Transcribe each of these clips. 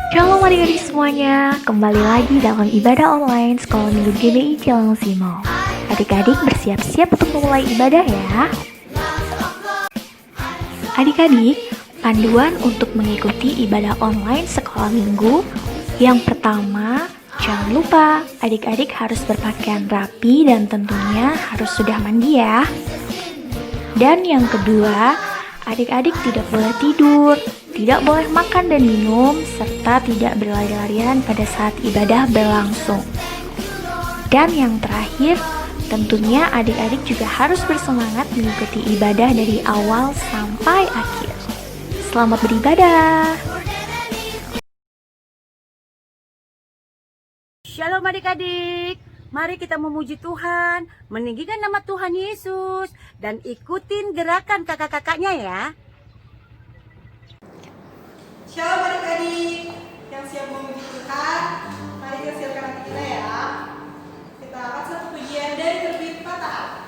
Shalom adik-adik semuanya, kembali lagi dalam ibadah online Sekolah Minggu GBI Cilengsi. Adik-adik bersiap-siap untuk memulai ibadah ya. Adik-adik, panduan untuk mengikuti ibadah online Sekolah Minggu. Yang pertama, jangan lupa adik-adik harus berpakaian rapi dan tentunya harus sudah mandi ya. Dan yang kedua, adik-adik tidak boleh tidur, tidak boleh makan dan minum, serta tidak berlari-larian pada saat ibadah berlangsung. Dan yang terakhir, tentunya adik-adik juga harus bersemangat mengikuti ibadah dari awal sampai akhir. Selamat beribadah! Shalom adik-adik, mari kita memuji Tuhan, meninggikan nama Tuhan Yesus, dan ikutin gerakan kakak-kakaknya ya. Shalom adik-adik yang siap memuji Tuhan. Mari kita siapkan hati kita ya. Kita akan satu pujian dari terbit Fatah.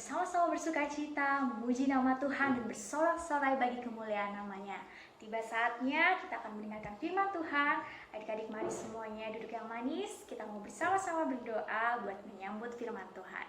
bersama-sama bersuka cita, memuji nama Tuhan dan bersorak-sorai bagi kemuliaan namanya. Tiba saatnya kita akan mendengarkan firman Tuhan. Adik-adik mari semuanya duduk yang manis, kita mau bersama-sama berdoa buat menyambut firman Tuhan.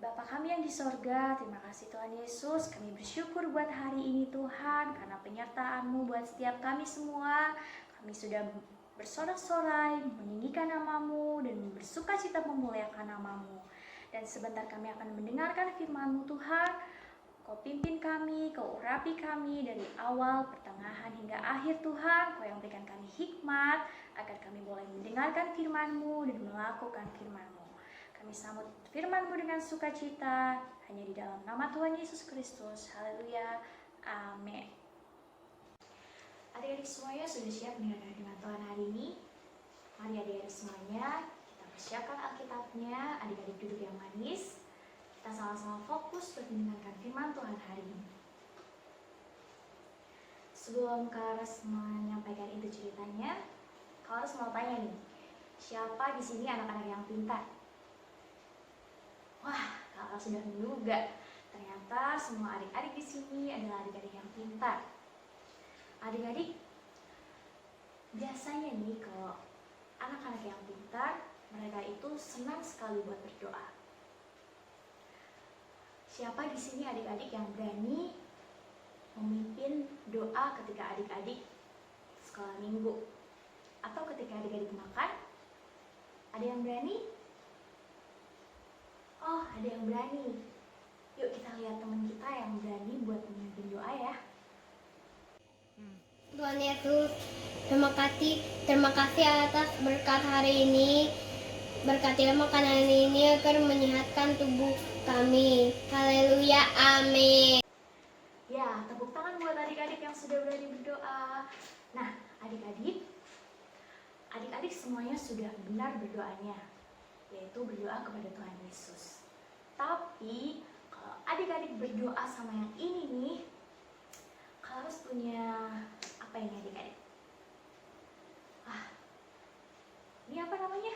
Bapa kami yang di sorga, terima kasih Tuhan Yesus, kami bersyukur buat hari ini Tuhan, karena penyertaan-Mu buat setiap kami semua. Kami sudah bersorak-sorai, meninggikan nama-Mu, dan bersuka cita memuliakan nama-Mu. Dan sebentar kami akan mendengarkan firman-Mu Tuhan. Kau pimpin kami, Kau urapi kami dari awal, pertengahan hingga akhir Tuhan. Kau yang berikan kami hikmat agar kami boleh mendengarkan firman-Mu dan melakukan firman-Mu. Kami sambut firman-Mu dengan sukacita hanya di dalam nama Tuhan Yesus Kristus. Haleluya. Amin. Adik-adik semuanya sudah siap mendengarkan firman Tuhan hari ini? Mari adik-adik semuanya kita persiapkan Alkitabnya. Adik-adik duduk yang manis. Kita sama-sama fokus untuk mendengarkan firman Tuhan hari ini. Sebelum Kak Laras menyampaikan itu ceritanya, Kak Laras mau tanya nih, siapa di sini anak-anak yang pintar? Wah, Kak Laras sudah menduga. Ternyata semua adik-adik di sini adalah adik-adik yang pintar. Adik-adik, biasanya nih kalau anak-anak yang pintar, mereka itu senang sekali buat berdoa. Siapa di sini adik-adik yang berani memimpin doa ketika adik-adik sekolah minggu? Atau ketika adik-adik makan? Ada yang berani? Oh, ada yang berani. Yuk kita lihat teman kita yang berani buat memimpin doa ya. Tuhan Yesus, terima kasih atas berkat hari ini. Berkatilah makanan ini agar menyehatkan tubuh kami. Haleluya, amin. Ya, tepuk tangan buat adik-adik yang sudah berani berdoa. Nah, adik-adik semuanya sudah benar berdoanya, yaitu berdoa kepada Tuhan Yesus. Tapi, kalau adik-adik berdoa sama yang ini nih, harus punya apa ini adik-adik? Ini apa namanya?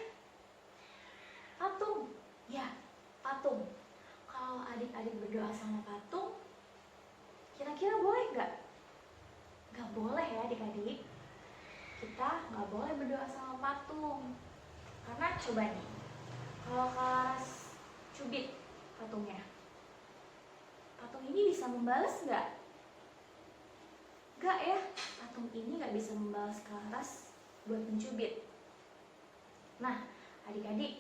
Patung. Ya, patung. Kalau adik-adik berdoa sama patung, kira-kira boleh nggak? Nggak boleh ya adik-adik. Kita nggak boleh berdoa sama patung. Karena coba nih, kalau Laras cubit patungnya, patung ini bisa membalas nggak? Nggak ya, patung ini nggak bisa membalas Laras buat mencubit. Nah, adik-adik,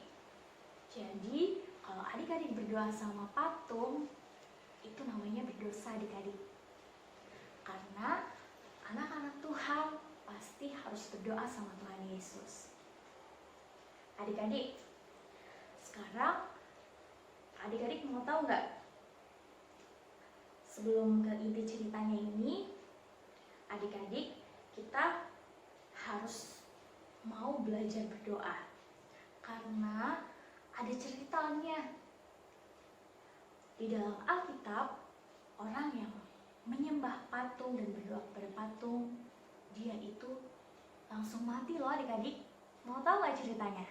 jadi kalau adik-adik berdoa sama patung, itu namanya berdosa adik-adik. Karena anak-anak Tuhan pasti harus berdoa sama Tuhan Yesus. Adik-adik, sekarang adik-adik mau tahu nggak? Sebelum ke inti ceritanya ini, adik-adik kita harus mau belajar berdoa. Karena ada ceritanya. Di dalam Alkitab, orang yang menyembah patung dan berdoa kepada patung, dia itu langsung mati loh adik-adik. Mau tahu gak ceritanya?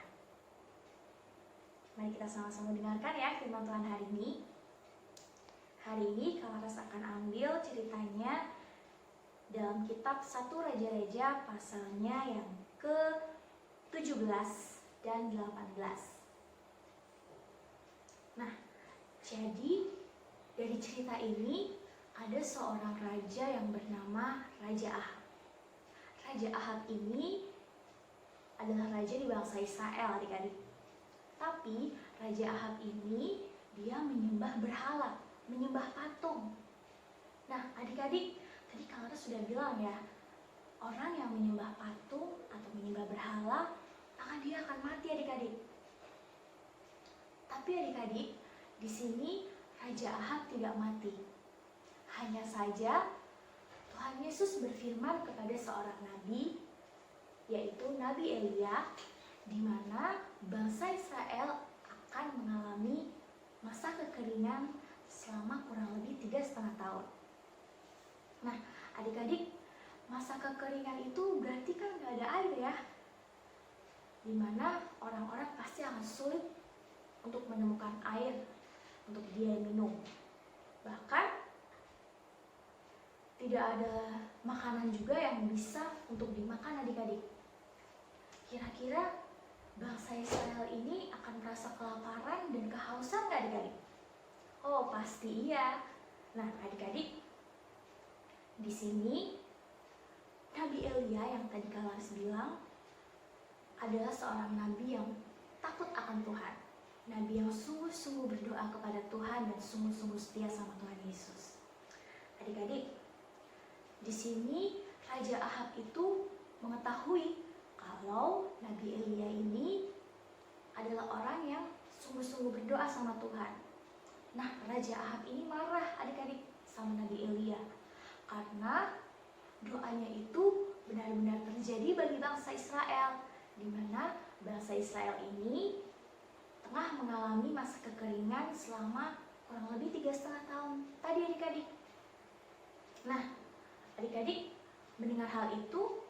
Mari kita sama-sama dengarkan ya firman Tuhan hari ini. Hari ini Kak Laras akan ambil ceritanya dalam kitab 1 Raja-Raja pasalnya yang ke-17 dan 18. Nah, jadi dari cerita ini ada seorang raja yang bernama Raja Ahab. Raja Ahab ini adalah raja di bangsa Israel, adik-adik. Tapi Raja Ahab ini dia menyembah berhala, menyembah patung. Nah, adik-adik, tadi Kak Laras sudah bilang ya, orang yang menyembah patung atau menyembah berhala, maka dia akan mati adik-adik. Tapi adik-adik, di sini Raja Ahab tidak mati. Hanya saja Tuhan Yesus berfirman kepada seorang nabi, yaitu Nabi Elia, di mana bangsa Israel akan mengalami masa kekeringan selama kurang lebih 3,5 tahun. Nah, adik-adik, masa kekeringan itu berarti kan nggak ada air ya, dimana orang-orang pasti akan sulit untuk menemukan air untuk dia minum. Bahkan tidak ada makanan juga yang bisa untuk dimakan adik-adik. Kira-kira bangsa Israel ini akan merasa kelaparan dan kehausan nggak adik-adik? Oh, pasti iya. Nah, adik-adik, di sini Nabi Elia yang tadi Kalaris bilang adalah seorang nabi yang takut akan Tuhan. Nabi yang sungguh-sungguh berdoa kepada Tuhan dan sungguh-sungguh setia sama Tuhan Yesus. Adik-adik, di sini Raja Ahab itu mengetahui kalau Nabi Elia ini adalah orang yang sungguh-sungguh berdoa sama Tuhan. Nah, Raja Ahab ini marah adik-adik sama Nabi Elia karena doanya itu benar-benar terjadi bagi bangsa Israel, di mana bangsa Israel ini tengah mengalami masa kekeringan selama kurang lebih 3,5 tahun tadi adik-adik. Nah, adik-adik mendengar hal itu,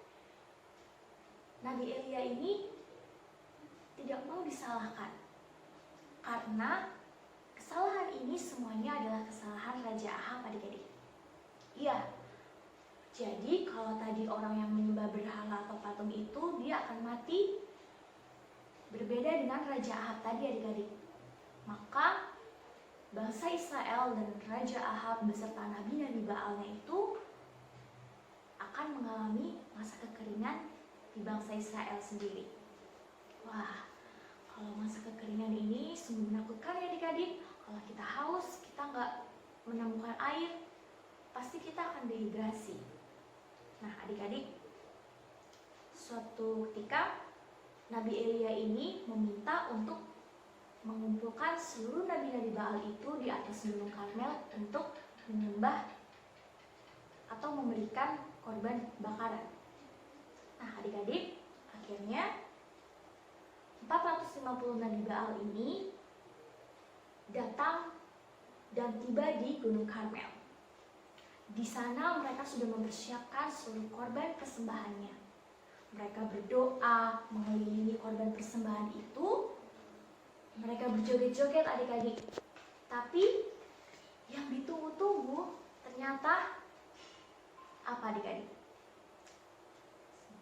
Nabi Elia ini tidak mau disalahkan karena kesalahan ini semuanya adalah kesalahan Raja Ahab adik-adik. Iya, jadi kalau tadi orang yang menyembah berhala atau patung itu dia akan mati, berbeda dengan Raja Ahab tadi adik-adik. Maka bangsa Israel dan Raja Ahab beserta nabi-nabi Baalnya itu akan mengalami masa kekeringan di bangsa Israel sendiri. Wah, kalau masa kekeringan ini sungguh menakutkan ya adik-adik. Kalau kita haus, kita nggak menemukan air, pasti kita akan dehidrasi. Nah adik-adik, suatu ketika Nabi Elia ini meminta untuk mengumpulkan seluruh nabi-nabi Baal itu di atas gunung Karmel untuk menyembah atau memberikan korban bakaran. Nah adik-adik, akhirnya 450 nabi Baal ini datang dan tiba di gunung Karmel. Di sana mereka sudah mempersiapkan seluruh korban persembahannya. Mereka berdoa mengelilingi korban persembahan itu. Mereka berjoget-joget adik-adik. Tapi yang ditunggu-tunggu ternyata apa adik-adik?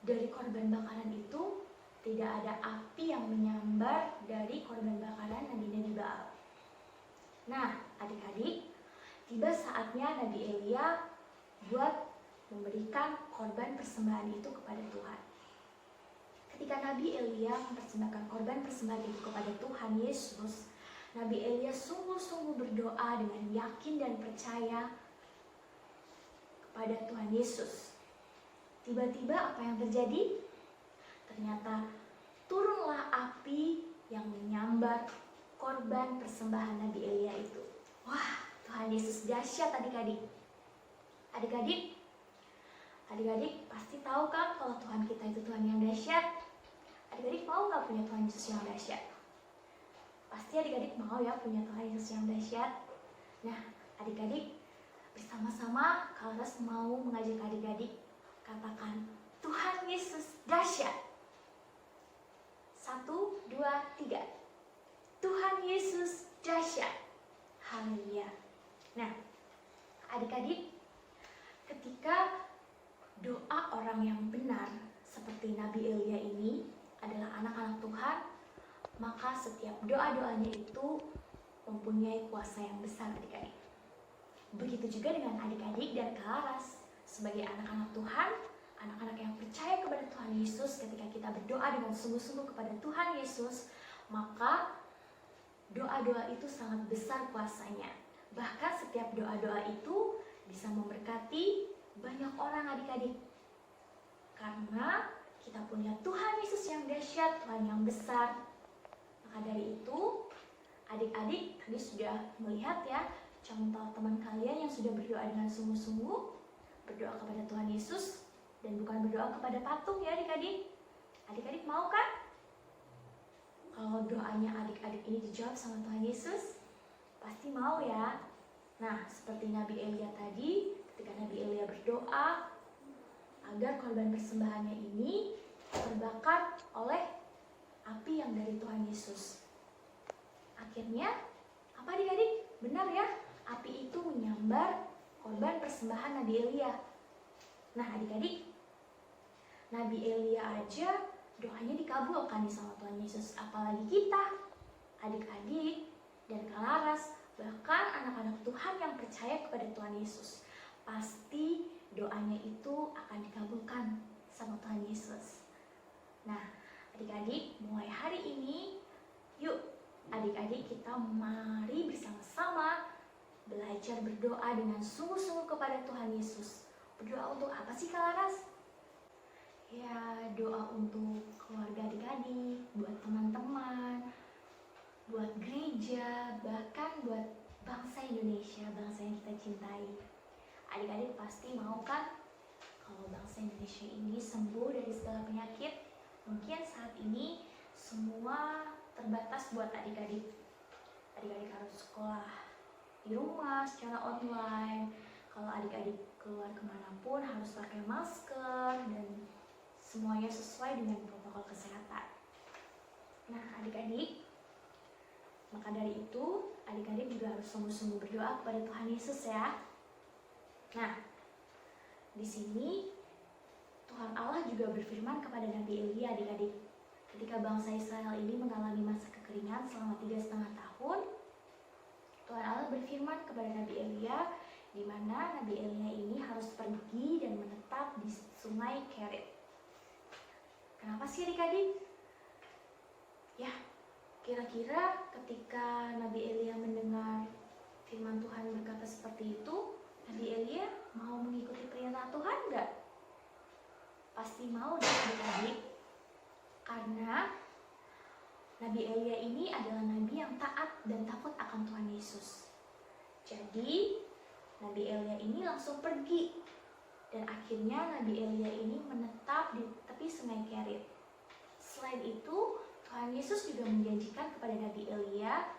Dari korban bakaran itu tidak ada api yang menyambar dari korban bakaran nabi-nabi Baal. Nah adik-adik, tiba saatnya Nabi Elia buat memberikan korban persembahan itu kepada Tuhan. Ketika Nabi Elia mempersembahkan korban persembahan itu kepada Tuhan Yesus, Nabi Elia sungguh-sungguh berdoa dengan yakin dan percaya kepada Tuhan Yesus. Tiba-tiba apa yang terjadi? Ternyata turunlah api yang menyambar korban persembahan Nabi Elia itu. Wah, Tuhan Yesus dahsyat adik-adik. Adik-adik pasti tahu kan kalau Tuhan kita itu Tuhan yang dahsyat. Adik-adik mau nggak punya Tuhan Yesus yang dahsyat? Pasti adik-adik mau ya punya Tuhan Yesus yang dahsyat. Nah adik-adik, bersama-sama Kalaris mau mengajak adik-adik katakan Tuhan Yesus dahsyat. 1, 2, 3. Tuhan Yesus dahsyat. Haleluya. Nah, adik-adik, ketika doa orang yang benar seperti Nabi Elia ini adalah anak-anak Tuhan, maka setiap doa-doanya itu mempunyai kuasa yang besar adik-adik. Begitu juga dengan adik-adik dan Kalaris sebagai anak-anak Tuhan, anak-anak yang percaya kepada Tuhan Yesus. Ketika kita berdoa dengan sungguh-sungguh kepada Tuhan Yesus, maka doa-doa itu sangat besar kuasanya. Bahkan setiap doa-doa itu bisa memberkati banyak orang adik-adik. Karena kita punya Tuhan Yesus yang dahsyat, Tuhan yang besar. Maka dari itu, adik-adik tadi sudah melihat ya contoh teman kalian yang sudah berdoa dengan sungguh-sungguh, berdoa kepada Tuhan Yesus dan bukan berdoa kepada patung ya adik-adik. Adik-adik mau kan? Kalau doanya adik-adik ini dijawab sama Tuhan Yesus, pasti mau ya. Nah, seperti Nabi Elia tadi, ketika Nabi Elia berdoa agar korban persembahannya ini terbakar oleh api yang dari Tuhan Yesus. Akhirnya, apa adik-adik? Benar ya, api itu menyambar korban persembahan Nabi Elia. Nah adik-adik, Nabi Elia aja doanya dikabulkan sama Tuhan Yesus, apalagi kita, adik-adik dan Kak Laras, bahkan anak-anak Tuhan yang percaya kepada Tuhan Yesus. Pasti doanya itu akan dikabulkan sama Tuhan Yesus. Nah, adik-adik, mulai hari ini, yuk adik-adik kita mari bersama-sama belajar berdoa dengan sungguh-sungguh kepada Tuhan Yesus. Berdoa untuk apa sih Kak Laras? Ya, doa untuk keluarga adik-adik, buat teman-teman, buat gereja, bahkan buat bangsa Indonesia, bangsa yang kita cintai. Adik-adik pasti mau kan kalau bangsa Indonesia ini sembuh dari segala penyakit? Mungkin saat ini semua terbatas buat adik-adik. Adik-adik harus sekolah di rumah secara online. Kalau adik-adik keluar kemanapun harus pakai masker dan semuanya sesuai dengan protokol kesehatan. Nah adik-adik, maka dari itu adik-adik juga harus sungguh-sungguh berdoa kepada Tuhan Yesus ya. Nah, di sini Tuhan Allah juga berfirman kepada Nabi Elia adik-adik. Ketika bangsa Israel ini mengalami masa kekeringan selama 3,5 tahun, Tuhan Allah berfirman kepada Nabi Elia, di mana Nabi Elia ini harus pergi dan menetap di sungai Kerit. Kenapa sih adik-adik? Ya, kira-kira ketika Nabi Elia mendengar firman Tuhan berkata seperti itu, Nabi Elia mau mengikuti perintah Tuhan enggak? Pasti mau deh adik-adik. Karena Nabi Elia ini adalah nabi yang taat dan takut akan Tuhan Yesus. Jadi Nabi Elia ini langsung pergi. Dan akhirnya Nabi Elia ini menetap di tepi sungai Kerit. Selain itu, Tuhan Yesus juga menjanjikan kepada Nabi Elia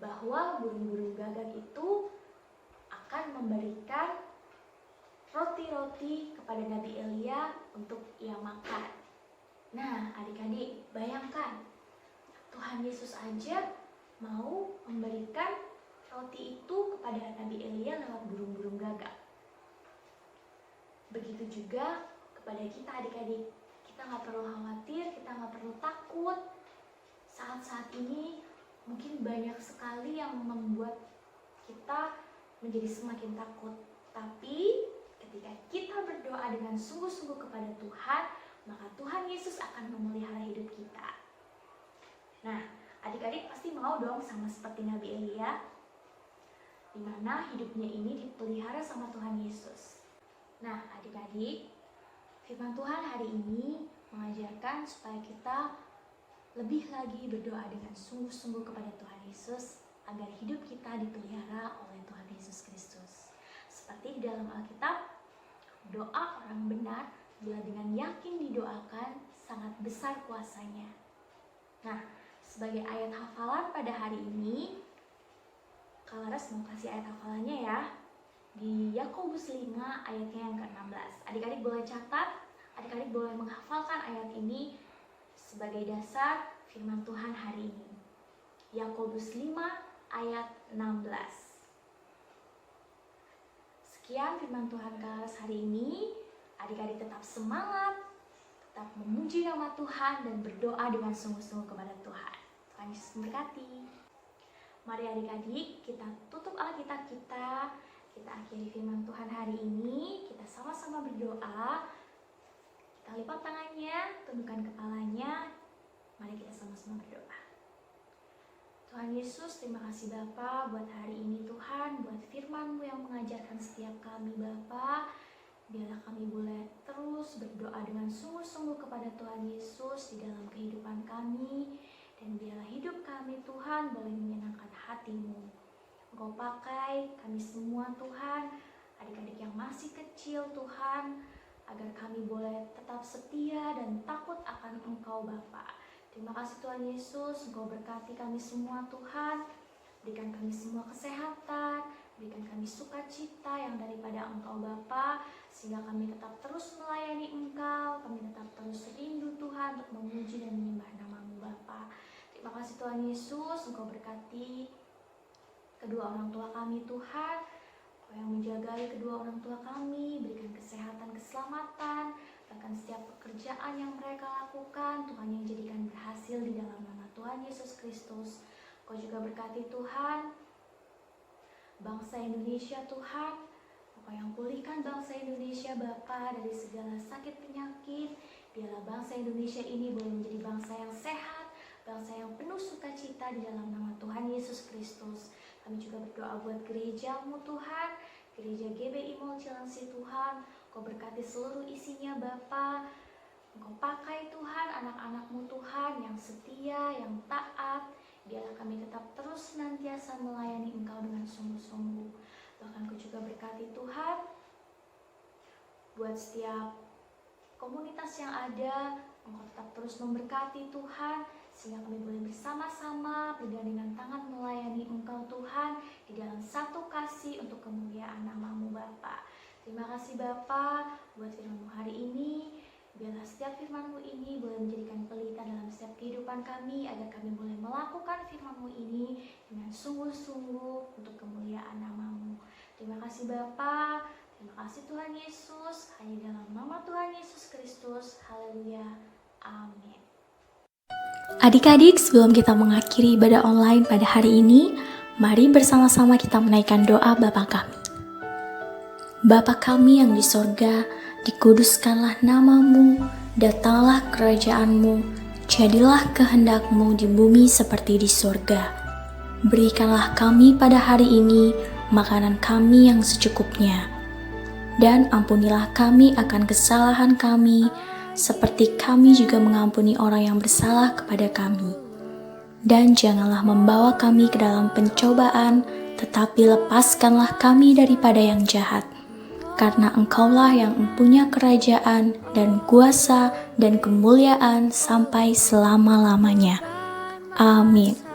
bahwa burung-burung gagak itu akan memberikan roti-roti kepada Nabi Elia untuk ia makan. Nah, adik-adik, bayangkan Tuhan Yesus aja mau memberikan roti itu kepada Nabi Elia lewat burung-burung gagak. Begitu juga kepada kita adik-adik. Kita nggak perlu khawatir, kita nggak perlu takut. Saat-saat ini mungkin banyak sekali yang membuat kita menjadi semakin takut. Tapi ketika kita berdoa dengan sungguh-sungguh kepada Tuhan, maka Tuhan Yesus akan memelihara hidup kita. Nah, adik-adik pasti mau dong sama seperti Nabi Elia, di mana hidupnya ini dipelihara sama Tuhan Yesus. Nah, adik-adik, firman Tuhan hari ini mengajarkan supaya kita lebih lagi berdoa dengan sungguh-sungguh kepada Tuhan Yesus agar hidup kita dipelihara oleh Tuhan Yesus Kristus. Seperti di dalam Alkitab, doa orang benar bila dengan yakin didoakan sangat besar kuasanya. Nah, sebagai ayat hafalan pada hari ini, Kak Laras mau kasih ayat hafalannya ya. Di Yakobus 5 ayatnya yang ke-16. Adik-adik boleh catat, adik-adik boleh menghafalkan ayat ini sebagai dasar firman Tuhan hari ini. Yakobus 5 ayat 16. Sekian firman Tuhan Kak Laras hari ini. Adik-adik tetap semangat, tetap memuji nama Tuhan dan berdoa dengan sungguh-sungguh kepada Tuhan. Tuhan Yesus memberkati. Mari adik-adik kita tutup Alkitab kita. Kita akhiri firman Tuhan hari ini, kita sama-sama berdoa. Kita lipat tangannya, tundukkan kepalanya. Mari kita sama-sama berdoa. Tuhan Yesus, terima kasih Bapa buat hari ini Tuhan, buat firman-Mu yang mengajarkan setiap kami Bapa. Biarlah kami boleh terus berdoa dengan sungguh-sungguh kepada Tuhan Yesus di dalam kehidupan kami. Dan biarlah hidup kami Tuhan boleh menyenangkan hati-Mu. Engkau pakai kami semua Tuhan, adik-adik yang masih kecil Tuhan, agar kami boleh tetap setia dan takut akan Engkau Bapa. Terima kasih Tuhan Yesus, Engkau berkati kami semua Tuhan, berikan kami semua kesehatan, berikan kami sukacita yang daripada Engkau Bapa, sehingga kami tetap terus melayani Engkau, kami tetap terus rindu Tuhan untuk memuji dan menyembah nama-Mu Bapa. Terima kasih Tuhan Yesus, Engkau berkati kedua orang tua kami Tuhan. Kau yang menjagai kedua orang tua kami, berikan kesehatan, keselamatan, bahkan setiap pekerjaan yang mereka lakukan, Tuhan yang jadikan berhasil di dalam nama Tuhan Yesus Kristus. Kau juga berkati Tuhan bangsa Indonesia Tuhan. Kau yang pulihkan bangsa Indonesia Bapa dari segala sakit penyakit. Biarlah bangsa Indonesia ini boleh menjadi bangsa yang sehat, bangsa yang penuh sukacita di dalam nama Tuhan Yesus Kristus. Kami juga berdoa buat gerejamu Tuhan, gereja GBI Mall Cilengsi Tuhan. Kau berkati seluruh isinya Bapa. Engkau pakai Tuhan anak-anakmu Tuhan yang setia, yang taat. Biarlah kami tetap terus senantiasa melayani Engkau dengan sungguh-sungguh. Bahkan Kau juga berkati Tuhan buat setiap komunitas yang ada. Engkau tetap terus memberkati Tuhan, sehingga kami boleh bersama-sama bergandengan tangan melayani Engkau Tuhan di dalam satu kasih untuk kemuliaan nama-Mu Bapa. Terima kasih Bapa buat firman-Mu hari ini. Biarlah setiap firman-Mu ini boleh menjadikan pelita dalam setiap kehidupan kami, agar kami boleh melakukan firman-Mu ini dengan sungguh-sungguh untuk kemuliaan nama-Mu. Terima kasih Bapa, terima kasih Tuhan Yesus, hanya dalam nama Tuhan Yesus Kristus. Haleluya. Amin. Adik-adik, sebelum kita mengakhiri ibadah online pada hari ini, mari bersama-sama kita menaikkan doa Bapa kami. Bapa kami yang di sorga, dikuduskanlah nama-Mu, datanglah kerajaan-Mu, jadilah kehendak-Mu di bumi seperti di sorga. Berikanlah kami pada hari ini makanan kami yang secukupnya, dan ampunilah kami akan kesalahan kami, seperti kami juga mengampuni orang yang bersalah kepada kami. Dan janganlah membawa kami ke dalam pencobaan, tetapi lepaskanlah kami daripada yang jahat. Karena Engkaulah yang mempunyai kerajaan dan kuasa dan kemuliaan sampai selama-lamanya. Amin.